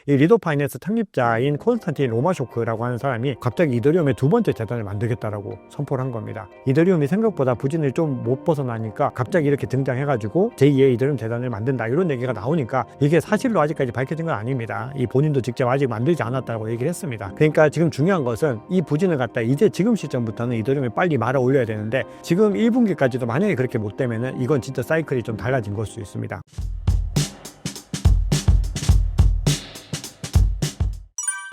이 리도 파이낸스 창립자인 콘스탄틴 로마쇼크라고 하는 사람이 갑자기 이더리움의 두 번째 재단을 만들겠다라고 선포를 한 겁니다. 이더리움이 생각보다 부진을 좀 못 벗어나니까 갑자기 이렇게 등장해가지고 제2의 이더리움 재단을 만든다 이런 얘기가 나오니까 이게 사실로 아직까지 밝혀진 건 아닙니다. 이 본인도 직접 아직 만들지 않았다고 얘기를 했습니다. 그러니까 지금 중요한 것은 이 부진을 갖다 이제 지금 시점부터는 이더리움이 빨리 말아 올려야 되는데 지금 1분기까지도 만약에 그렇게 못 되면은 이건 진짜 사이클이 좀 달라진 걸 수 있습니다.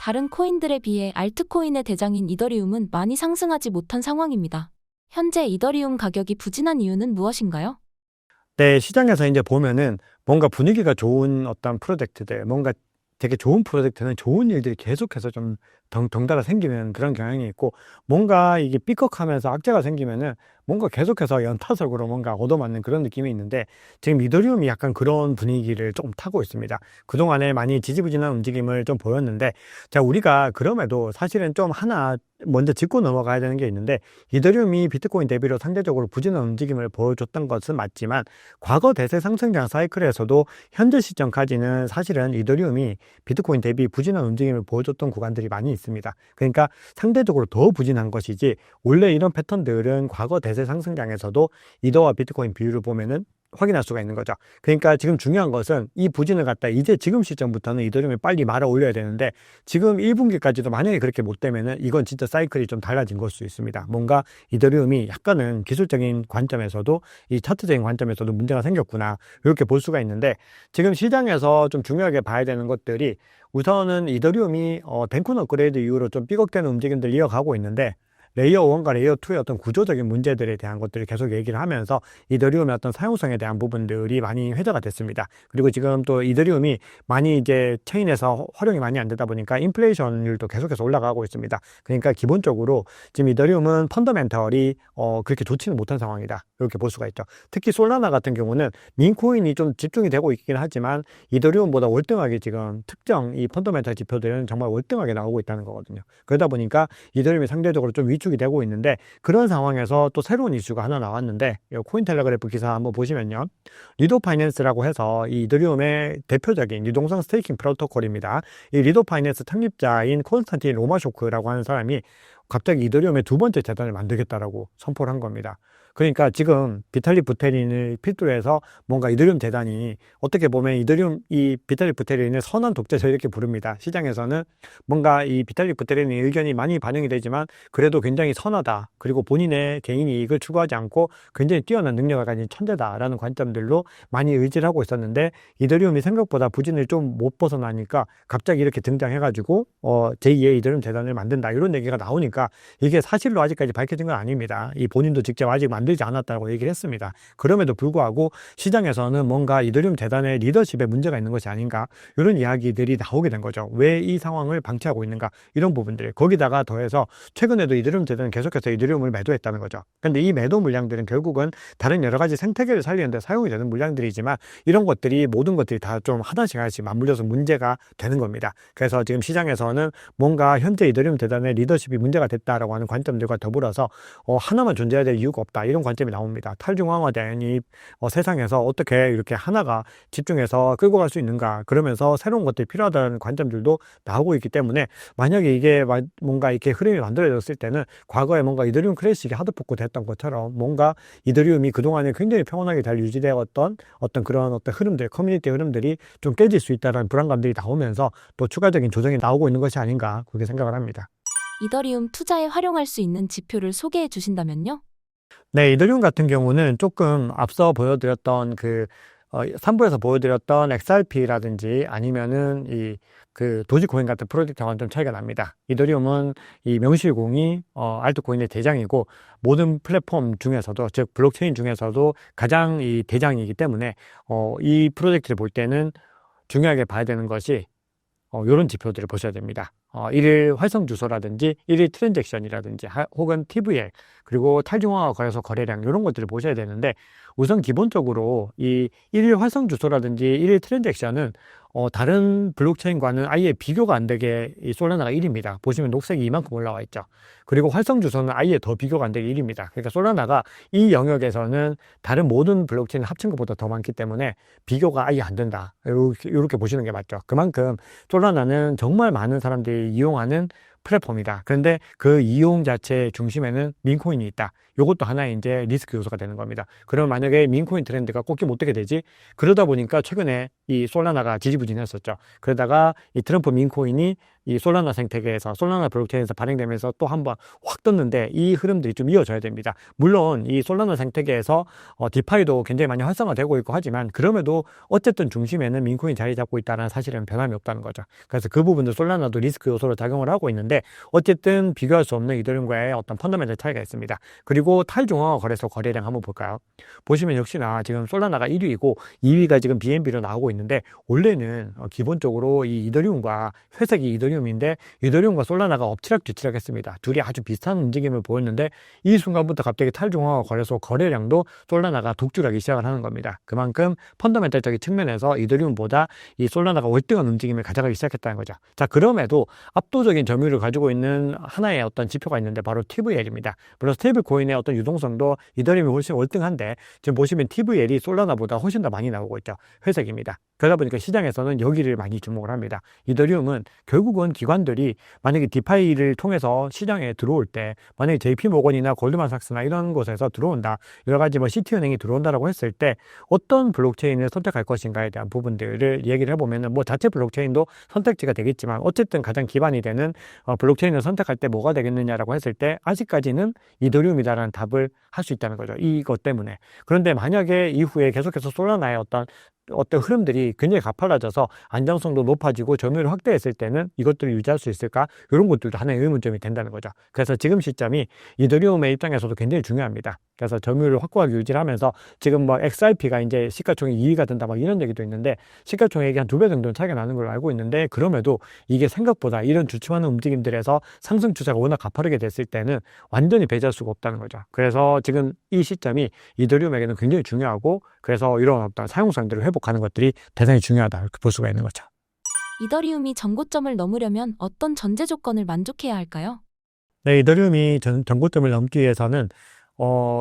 다른 코인들에 비해 알트코인의 대장인 이더리움은 많이 상승하지 못한 상황입니다. 현재 이더리움 가격이 부진한 이유는 무엇인가요? 네, 시장에서 이제 보면은 뭔가 분위기가 좋은 어떤 프로젝트들, 뭔가 되게 좋은 프로젝트는 좋은 일들이 계속해서 좀 덩달아 생기는 그런 경향이 있고, 뭔가 이게 삐걱하면서 악재가 생기면은 뭔가 계속해서 연타석으로 뭔가 얻어맞는 그런 느낌이 있는데, 지금 이더리움이 약간 그런 분위기를 조금 타고 있습니다. 그동안에 많이 지지부진한 움직임을 좀 보였는데, 자, 우리가 그럼에도 사실은 좀 하나 먼저 짚고 넘어가야 되는 게 있는데, 이더리움이 비트코인 대비로 상대적으로 부진한 움직임을 보여줬던 것은 맞지만, 과거 대세 상승장 사이클에서도 현재 시점까지는 사실은 이더리움이 비트코인 대비 부진한 움직임을 보여줬던 구간들이 많이 있습니다. 그러니까 상대적으로 더 부진한 것이지, 원래 이런 패턴들은 과거 대세 상승장에서도 이더와 비트코인 비율을 보면은 확인할 수가 있는 거죠. 그러니까 지금 중요한 것은 이 부진을 갖다 이제 지금 시점부터는 이더리움이 빨리 말아 올려야 되는데, 지금 1분기까지도 만약에 그렇게 못 되면은 이건 진짜 사이클이 좀 달라진 걸 수 있습니다. 뭔가 이더리움이 약간은 기술적인 관점에서도 이 차트적인 관점에서도 문제가 생겼구나 이렇게 볼 수가 있는데, 지금 시장에서 좀 중요하게 봐야 되는 것들이, 우선은 이더리움이 덴쿤 업그레이드 이후로 좀 삐걱대는 움직임들 이어가고 있는데, 레이어 1과 레이어 2의 어떤 구조적인 문제들에 대한 것들을 계속 얘기를 하면서 이더리움의 어떤 사용성에 대한 부분들이 많이 회자가 됐습니다. 그리고 지금 또 이더리움이 많이 이제 체인에서 활용이 많이 안 되다 보니까 인플레이션율도 계속해서 올라가고 있습니다. 그러니까 기본적으로 지금 이더리움은 펀더멘털이 그렇게 좋지는 못한 상황이다 이렇게 볼 수가 있죠. 특히 솔라나 같은 경우는 민코인이 좀 집중이 되고 있긴 하지만 이더리움보다 월등하게 지금 특정 이 펀더멘털 지표들은 정말 월등하게 나오고 있다는 거거든요. 그러다 보니까 이더리움이 상대적으로 좀 위축이 되고 있는데, 그런 상황에서 또 새로운 이슈가 하나 나왔는데, 코인텔레그래프 기사 한번 보시면요, 리도 파이낸스라고 해서 이 이더리움의 대표적인 유동성 스테이킹 프로토콜입니다. 이 리도 파이낸스 창립자인 콘스탄틴 로마쇼크라고 하는 사람이 갑자기 이더리움의 두 번째 재단을 만들겠다라고 선포를 한 겁니다. 그러니까 지금 비탈릭 부테린을 필두로 해서 뭔가 이더리움 재단이, 어떻게 보면 이더리움 이 비탈릭 부테린을 선한 독재자 이렇게 부릅니다. 시장에서는 뭔가 이 비탈릭 부테린의 의견이 많이 반영이 되지만 그래도 굉장히 선하다, 그리고 본인의 개인 이익을 추구하지 않고 굉장히 뛰어난 능력을 가진 천재다라는 관점들로 많이 의지를 하고 있었는데, 이더리움이 생각보다 부진을 좀 못 벗어나니까 갑자기 이렇게 등장해가지고 제2의 이더리움 재단을 만든다 이런 얘기가 나오니까, 이게 사실로 아직까지 밝혀진 건 아닙니다. 이 본인도 직접 아직 만들지 않았다고 얘기를 했습니다. 그럼에도 불구하고 시장에서는 뭔가 이더리움 재단의 리더십에 문제가 있는 것이 아닌가 이런 이야기들이 나오게 된 거죠. 왜 이 상황을 방치하고 있는가 이런 부분들, 거기다가 더해서 최근에도 이더리움 재단은 계속해서 이더리움을 매도했다는 거죠. 근데 이 매도 물량들은 결국은 다른 여러 가지 생태계를 살리는데 사용이 되는 물량들이지만, 이런 것들이 모든 것들이 다 좀 하나씩 맞물려서 문제가 되는 겁니다. 그래서 지금 시장에서는 뭔가 현재 이더리움 재단의 리더십이 문제가 됐다라고 하는 관점들과 더불어서 하나만 존재해야 될 이유가 없다 이런 관점이 나옵니다. 탈중앙화된 이 세상에서 어떻게 이렇게 하나가 집중해서 끌고 갈 수 있는가, 그러면서 새로운 것들이 필요하다는 관점들도 나오고 있기 때문에, 만약에 이게 뭔가 이렇게 흐름이 만들어졌을 때는 과거에 뭔가 이더리움 클래식이 하드포크 됐던 것처럼 뭔가 이더리움이 그동안에 굉장히 평온하게 잘 유지되었던 어떤 그런 어떤 흐름들, 커뮤니티 흐름들이 좀 깨질 수 있다는 불안감들이 나오면서 또 추가적인 조정이 나오고 있는 것이 아닌가 그렇게 생각을 합니다. 이더리움 투자에 활용할 수 있는 지표를 소개해 주신다면요? 네, 이더리움 같은 경우는 조금 앞서 보여드렸던 3부에서 보여드렸던 XRP라든지 아니면은 도지코인 같은 프로젝트와는 좀 차이가 납니다. 이더리움은 이 명실공히 알트코인의 대장이고, 모든 플랫폼 중에서도, 즉 블록체인 중에서도 가장 이 대장이기 때문에 이 프로젝트를 볼 때는 중요하게 봐야 되는 것이 이런 지표들을 보셔야 됩니다. 일일 활성 주소라든지 일일 트랜잭션이라든지 혹은 TVL 그리고 탈중앙화 거래소 거래량 이런 것들을 보셔야 되는데 우선 기본적으로 이 일일 활성 주소라든지 일일 트랜잭션은 다른 블록체인과는 아예 비교가 안 되게 이 솔라나가 1입니다. 보시면 녹색이 이만큼 올라와 있죠. 그리고 활성 주소는 아예 더 비교가 안 되게 1입니다. 그러니까 솔라나가 이 영역에서는 다른 모든 블록체인 합친 것보다 더 많기 때문에 비교가 아예 안 된다. 이렇게 보시는 게 맞죠. 그만큼 솔라나는 정말 많은 사람들이 이용하는 플랫폼이다. 그런데 그 이용 자체 중심에는 민코인이 있다. 이것도 하나의 이제 리스크 요소가 되는 겁니다. 그럼 만약에 민코인 트렌드가 꺾이면 어떻게 되지? 그러다 보니까 최근에 이 솔라나가 지지부진했었죠. 그러다가 이 트럼프 민코인이 이 솔라나 생태계에서 솔라나 블록체인에서 발행되면서 또 한번 확 떴는데 이 흐름들이 좀 이어져야 됩니다. 물론 이 솔라나 생태계에서 디파이도 굉장히 많이 활성화되고 있고 하지만 그럼에도 어쨌든 중심에는 민코인이 자리 잡고 있다는 사실은 변함이 없다는 거죠. 그래서 그 부분도 솔라나도 리스크 요소로 작용을 하고 있는데 어쨌든 비교할 수 없는 이더리움과의 어떤 펀더멘털 차이가 있습니다. 그리고 탈중앙화 거래소 거래량 한번 볼까요? 보시면 역시나 지금 솔라나가 1위이고 2위가 지금 BNB로 나오고 있는데 원래는 기본적으로 이 이더리움과 회색이 이더리움인데 이더리움과 솔라나가 엎치락뒤치락 했습니다. 둘이 아주 비슷한 움직임을 보였는데 이 순간부터 갑자기 탈중앙화 거래소 거래량도 솔라나가 독주하기 시작을 하는 겁니다. 그만큼 펀더멘털적인 측면에서 이더리움보다 이 솔라나가 월등한 움직임을 가져가기 시작했다는 거죠. 자, 그럼에도 압도적인 점유율을 가지고 있는 하나의 어떤 지표가 있는데 바로 TVL입니다. 물론 스테이블 코인의 어떤 유동성도 이더리움이 훨씬 월등한데 지금 보시면 TVL이 솔라나보다 훨씬 더 많이 나오고 있죠. 회색입니다. 그러다 보니까 시장에서는 여기를 많이 주목을 합니다. 이더리움은 결국은 기관들이 만약에 디파이를 통해서 시장에 들어올 때 만약에 JP모건이나 골드만삭스나 이런 곳에서 들어온다. 여러 가지 뭐 시티은행이 들어온다라고 했을 때 어떤 블록체인을 선택할 것인가에 대한 부분들을 얘기를 해보면은 뭐 자체 블록체인도 선택지가 되겠지만 어쨌든 가장 기반이 되는 블록체인을 선택할 때 뭐가 되겠느냐라고 했을 때 아직까지는 이더리움이다라는 답을 할 수 있다는 거죠. 이것 때문에. 그런데 만약에 이후에 계속해서 솔라나의 어떤 흐름들이 굉장히 가팔라져서 안정성도 높아지고 점유율을 확대했을 때는 이것들을 유지할 수 있을까? 이런 것들도 하나의 의문점이 된다는 거죠. 그래서 지금 시점이 이더리움의 입장에서도 굉장히 중요합니다. 그래서 점유율을 확고하게 유지를 하면서 지금 뭐 XRP가 이제 시가총액 2위가 된다 막 이런 얘기도 있는데 시가총액이 한 2배 정도는 차이가 나는 걸로 알고 있는데 그럼에도 이게 생각보다 이런 주춤하는 움직임들에서 상승 추세가 워낙 가파르게 됐을 때는 완전히 배제할 수가 없다는 거죠. 그래서 지금 이 시점이 이더리움에게는 굉장히 중요하고 그래서 이런 어떤 사용성들을 회복하는 것들이 대단히 중요하다 이렇게 볼 수가 있는 거죠. 이더리움이 전고점을 넘으려면 어떤 전제 조건을 만족해야 할까요? 네, 이더리움이 전고점을 넘기 위해서는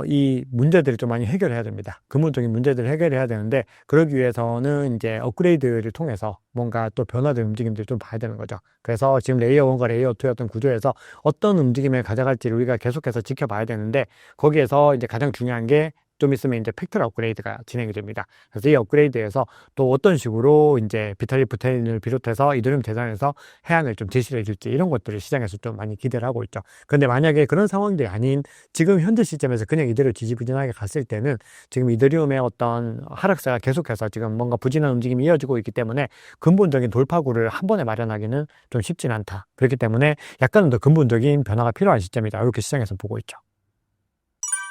이 문제들을 좀 많이 해결해야 됩니다. 근본적인 문제들을 해결해야 되는데 그러기 위해서는 이제 업그레이드를 통해서 뭔가 또 변화된 움직임들을 좀 봐야 되는 거죠. 그래서 지금 레이어 1과 레이어 2의 어떤 구조에서 어떤 움직임을 가져갈지를 우리가 계속해서 지켜봐야 되는데 거기에서 이제 가장 중요한 게 좀 있으면 이제 팩토리 업그레이드가 진행이 됩니다. 그래서 이 업그레이드에서 또 어떤 식으로 이제 비탈릭 부테린을 비롯해서 이더리움 재단에서 해안을 좀 제시를 해줄지 이런 것들을 시장에서 좀 많이 기대를 하고 있죠. 그런데 만약에 그런 상황들이 아닌 지금 현재 시점에서 그냥 이대로 지지부진하게 갔을 때는 지금 이더리움의 어떤 하락세가 계속해서 지금 뭔가 부진한 움직임이 이어지고 있기 때문에 근본적인 돌파구를 한 번에 마련하기는 좀 쉽진 않다. 그렇기 때문에 약간은 더 근본적인 변화가 필요한 시점이다. 이렇게 시장에서 보고 있죠.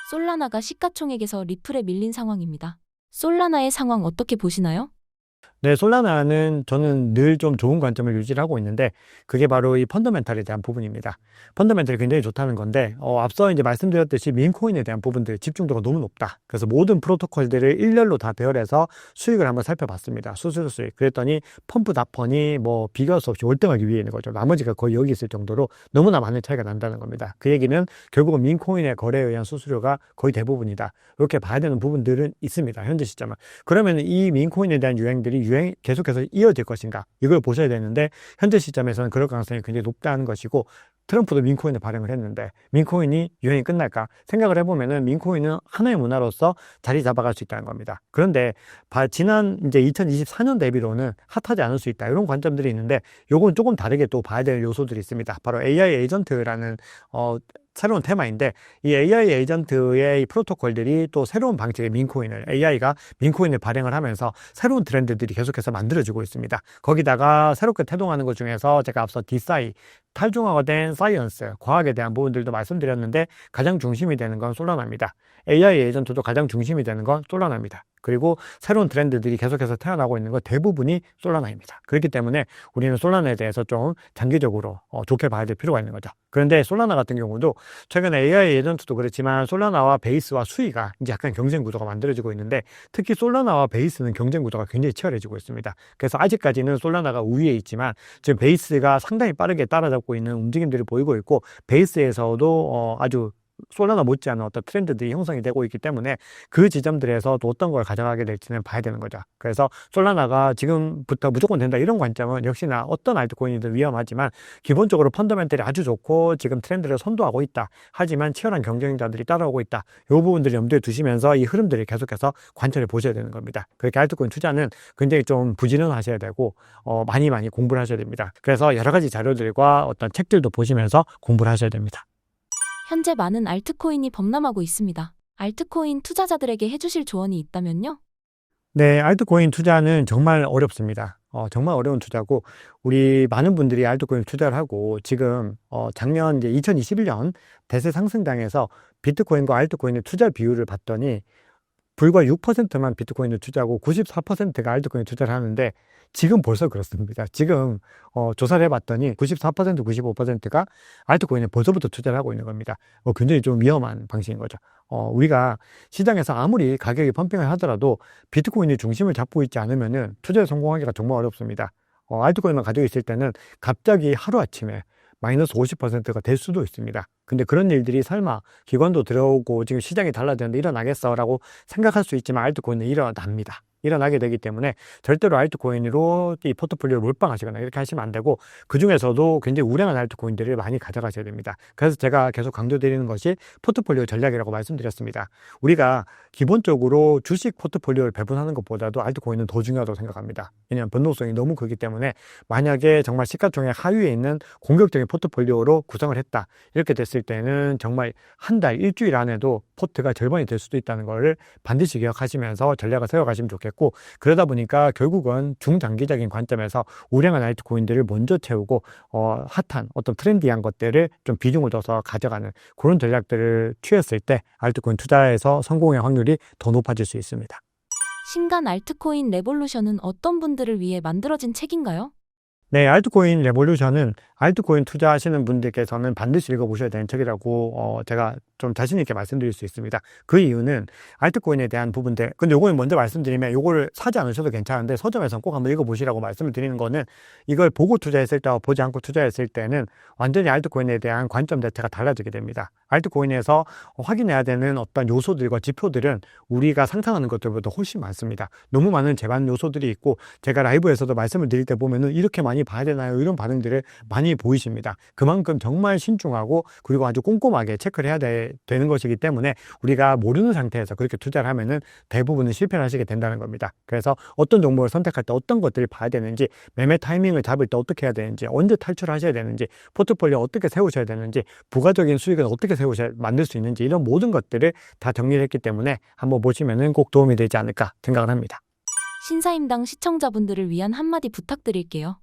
솔라나가 시가총액에서 리플에 밀린 상황입니다. 솔라나의 상황 어떻게 보시나요? 네, 솔라나는 저는 늘 좀 좋은 관점을 유지를 하고 있는데 그게 바로 이 펀더멘탈에 대한 부분입니다. 펀더멘탈이 굉장히 좋다는 건데 앞서 이제 말씀드렸듯이 민코인에 대한 부분들 집중도가 너무 높다. 그래서 모든 프로토콜들을 일렬로 다 배열해서 수익을 한번 살펴봤습니다. 수수료 수익. 그랬더니 펌프 다펀이 뭐 비교할 수 없이 월등하게 위에 있는 거죠. 나머지가 거의 여기 있을 정도로 너무나 많은 차이가 난다는 겁니다. 그 얘기는 결국은 민코인의 거래에 의한 수수료가 거의 대부분이다. 이렇게 봐야 되는 부분들은 있습니다. 현재 시점은. 그러면 이 민코인에 대한 유행들이 계속해서 이어질 것인가 이걸 보셔야 되는데 현재 시점에서는 그럴 가능성이 굉장히 높다는 것이고 트럼프도 민코인을 발행을 했는데 민코인이 유행이 끝날까 생각을 해보면은 민코인은 하나의 문화로서 자리 잡아갈 수 있다는 겁니다. 그런데 지난 이제 2024년 대비로는 핫하지 않을 수 있다 이런 관점들이 있는데 요건 조금 다르게 또 봐야 될 요소들이 있습니다. 바로 AI 에이전트라는 새로운 테마인데 이 AI 에이전트의 이 프로토콜들이 또 새로운 방식의 AI가 민코인을 발행을 하면서 새로운 트렌드들이 계속해서 만들어지고 있습니다. 거기다가 새롭게 태동하는 것 중에서 제가 앞서 디사이 탈중화된 사이언스, 과학에 대한 부분들도 말씀드렸는데 가장 중심이 되는 건 솔라나입니다. AI 에이전트도 가장 중심이 되는 건 솔라나입니다. 그리고 새로운 트렌드들이 계속해서 태어나고 있는 거 대부분이 솔라나입니다. 그렇기 때문에 우리는 솔라나에 대해서 좀 장기적으로 좋게 봐야 될 필요가 있는 거죠. 그런데 솔라나 같은 경우도 최근에 AI 에이전트도 그렇지만 솔라나와 베이스와 수위가 이제 약간 경쟁 구도가 만들어지고 있는데 특히 솔라나와 베이스는 경쟁 구도가 굉장히 치열해지고 있습니다. 그래서 아직까지는 솔라나가 우위에 있지만 지금 베이스가 상당히 빠르게 따라잡고 있는 움직임들이 보이고 있고 베이스에서도 아주 솔라나 못지않은 어떤 트렌드들이 형성이 되고 있기 때문에 그 지점들에서 또 어떤 걸 가져가게 될지는 봐야 되는 거죠. 그래서 솔라나가 지금부터 무조건 된다 이런 관점은 역시나 어떤 알트코인이든 위험하지만 기본적으로 펀더멘털이 아주 좋고 지금 트렌드를 선도하고 있다. 하지만 치열한 경쟁자들이 따라오고 있다. 이 부분들을 염두에 두시면서 이 흐름들을 계속해서 관찰해 보셔야 되는 겁니다. 그렇게 알트코인 투자는 굉장히 좀 부지런하셔야 되고 많이 공부를 하셔야 됩니다. 그래서 여러 가지 자료들과 어떤 책들도 보시면서 공부를 하셔야 됩니다. 현재 많은 알트코인이 범람하고 있습니다. 알트코인 투자자들에게 해주실 조언이 있다면요? 네, 알트코인 투자는 정말 어렵습니다. 정말 어려운 투자고, 우리 많은 분들이 알트코인 투자를 하고, 지금, 작년 이제 2021년 대세 상승장에서 비트코인과 알트코인의 투자 비율을 봤더니, 불과 6%만 비트코인을 투자하고 94%가 알트코인 투자를 하는데 지금 벌써 그렇습니다. 지금 조사를 해봤더니 94%, 95%가 알트코인에 벌써부터 투자를 하고 있는 겁니다. 굉장히 좀 위험한 방식인 거죠. 우리가 시장에서 아무리 가격이 펌핑을 하더라도 비트코인이 중심을 잡고 있지 않으면은 투자에 성공하기가 정말 어렵습니다. 알트코인만 가지고 있을 때는 갑자기 하루아침에 마이너스 50%가 될 수도 있습니다. 근데 그런 일들이 설마 기관도 들어오고 지금 시장이 달라졌는데 일어나겠어? 라고 생각할 수 있지만 알트코인은 일어납니다. 일어나게 되기 때문에 절대로 알트코인으로 이 포트폴리오를 몰빵하시거나 이렇게 하시면 안 되고 그 중에서도 굉장히 우량한 알트코인들을 많이 가져가셔야 됩니다. 그래서 제가 계속 강조드리는 것이 포트폴리오 전략이라고 말씀드렸습니다. 우리가 기본적으로 주식 포트폴리오를 배분하는 것보다도 알트코인은 더 중요하다고 생각합니다. 왜냐하면 변동성이 너무 크기 때문에 만약에 정말 시가총액 하위에 있는 공격적인 포트폴리오로 구성을 했다. 이렇게 됐을 때는 정말 한 달, 일주일 안에도 포트가 절반이 될 수도 있다는 것을 반드시 기억하시면서 전략을 세워가시면 좋겠고 그러다 보니까 결국은 중장기적인 관점에서 우량한 알트코인들을 먼저 채우고 핫한 어떤 트렌디한 것들을 좀 비중을 둬서 가져가는 그런 전략들을 취했을 때 알트코인 투자에서 성공의 확률이 더 높아질 수 있습니다. 신간 알트코인 레볼루션은 어떤 분들을 위해 만들어진 책인가요? 네, 알트코인 레볼루션은 알트코인 투자하시는 분들께서는 반드시 읽어보셔야 되는 책이라고 제가 좀 자신 있게 말씀드릴 수 있습니다. 그 이유는 알트코인에 대한 부분들, 근데 요거는 먼저 말씀드리면 요거를 사지 않으셔도 괜찮은데 서점에서 꼭 한번 읽어보시라고 말씀을 드리는 거는 이걸 보고 투자했을 때와 보지 않고 투자했을 때는 완전히 알트코인에 대한 관점 자체가 달라지게 됩니다. 알트코인에서 확인해야 되는 어떤 요소들과 지표들은 우리가 상상하는 것들보다 훨씬 많습니다. 너무 많은 재반 요소들이 있고 제가 라이브에서도 말씀을 드릴 때 보면은 이렇게 많이 봐야 되나요? 이런 반응들을 많이 보이십니다. 그만큼 정말 신중하고 그리고 아주 꼼꼼하게 체크를 해야 되는 것이기 때문에 우리가 모르는 상태에서 그렇게 투자를 하면은 대부분은 실패를 하시게 된다는 겁니다. 그래서 어떤 종목을 선택할 때 어떤 것들을 봐야 되는지, 매매 타이밍을 잡을 때 어떻게 해야 되는지, 언제 탈출하셔야 되는지, 포트폴리오 어떻게 세우셔야 되는지, 부가적인 수익을 어떻게 만들 수 있는지 이런 모든 것들을 다 정리를 했기 때문에 한번 보시면은 꼭 도움이 되지 않을까 생각을 합니다. 신사임당 시청자분들을 위한 한마디 부탁드릴게요.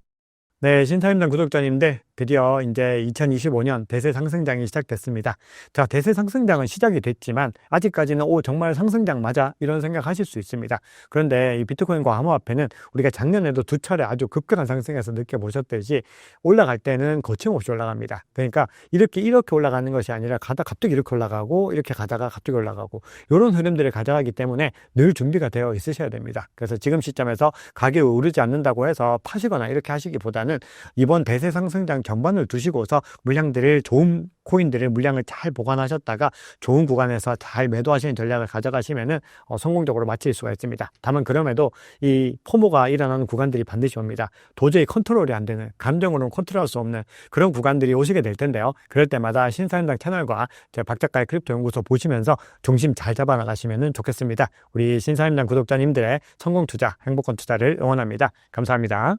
네, 신사임당 구독자님들 드디어 이제 2025년 대세 상승장이 시작됐습니다. 자, 대세 상승장은 시작이 됐지만 아직까지는 정말 상승장 맞아? 이런 생각 하실 수 있습니다. 그런데 이 비트코인과 암호화폐는 우리가 작년에도 두 차례 아주 급격한 상승에서 느껴보셨듯이 올라갈 때는 거침없이 올라갑니다. 그러니까 이렇게 올라가는 것이 아니라 갑자기 이렇게 올라가고 이렇게 가다가 갑자기 올라가고 이런 흐름들을 가져가기 때문에 늘 준비가 되어 있으셔야 됩니다. 그래서 지금 시점에서 가격이 오르지 않는다고 해서 파시거나 이렇게 하시기보다는 이번 대세 상승장 전반을 두시고서 좋은 코인들의 물량을 잘 보관하셨다가 좋은 구간에서 잘 매도하시는 전략을 가져가시면은 성공적으로 마칠 수가 있습니다. 다만 그럼에도 이 포모가 일어나는 구간들이 반드시 옵니다. 도저히 컨트롤이 안 되는, 감정으로는 컨트롤할 수 없는 그런 구간들이 오시게 될 텐데요. 그럴 때마다 신사임당 채널과 제 박작가의 크립토 연구소 보시면서 중심 잘 잡아 나가시면 좋겠습니다. 우리 신사임당 구독자님들의 성공 투자, 행복한 투자를 응원합니다. 감사합니다.